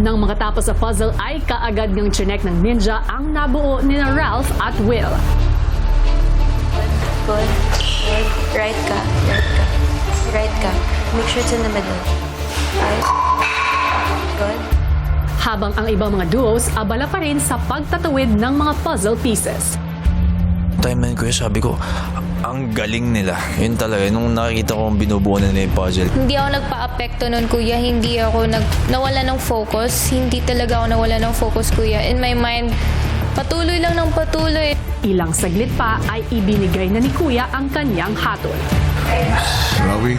Nang makatapos sa puzzle ay kaagad ngang chinek ng ninja ang nabuo ni Ralph at Will. Good. Good. Right ka. Right ka. Right ka. Make sure it's in the middle. Right. Good. Habang ang ibang mga duos abala pa rin sa pagtatawid ng mga puzzle pieces. Time man ko sabi ko, ang galing nila. Yun talaga, nung nakikita ko binubuo na nila yung puzzle. Hindi ako nagpa-apekto nun, kuya. Hindi ako nawala ng focus. Hindi talaga ako nawala ng focus, kuya. In my mind, patuloy lang ng patuloy. Ilang saglit pa ay ibinigay na ni Kuya ang kanyang hatol. Rawi,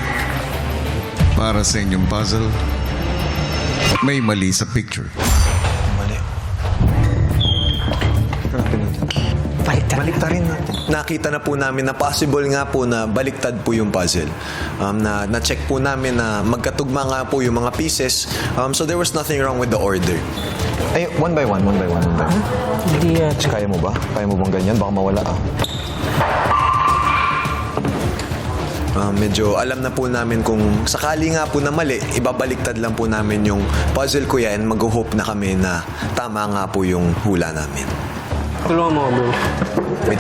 para sa inyong puzzle, may mali sa picture. Mali. Baliktarin natin. Nakita na po namin na possible nga po na baliktad po yung puzzle. Na-check po namin na magkatugma nga po yung mga pieces. So there was nothing wrong with the order. Ay, one by one. Hindi, kaya mo ba? Kaya mo bang ganyan? Baka mawala Medyo alam na po namin kung sakali nga po na mali, ibabaliktad lang po namin yung puzzle ko yan. Mag-hope na kami na tama nga po yung hula namin. Tulungan mo ako, bro.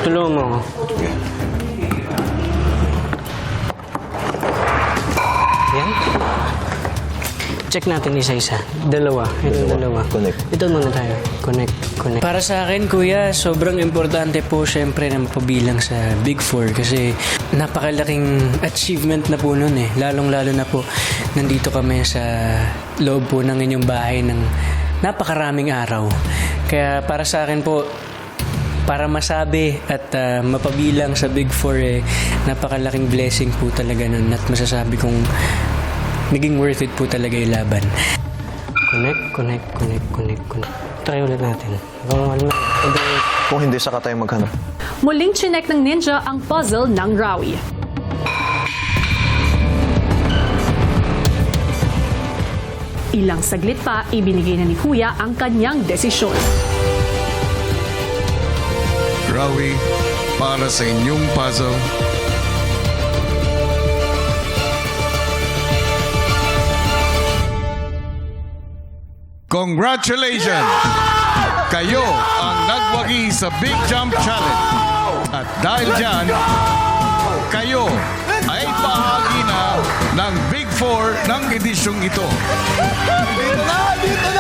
Tulungan mo ako. Okay. Yan. Check natin isa-isa. Dalawa. Ito dalawa. Connect. Ito muna tayo. Connect. Para sa akin, kuya, sobrang importante po syempre na mapabilang sa Big Four kasi napakalaking achievement na po nun eh. Lalong-lalo na po nandito kami sa loob po ng inyong bahay ng napakaraming araw. Kaya para sa akin po, para masabi at mapabilang sa Big Four, napakalaking blessing po talaga nun at masasabi kong naging worth it po talaga yung laban. Connect. Try ulit natin. Kung hindi, saka tayo maghanap. Muling chinek ng ninja ang puzzle ng Rawi. Ilang saglit pa, ibinigay na ni Kuya ang kanyang desisyon. Rawi, para sa inyong puzzle, congratulations! Kayo ang nagwagi sa Big Jump Challenge. At dahil dyan, kayo ay bahagi na ng Big Four ng edisyong ito. Dito na!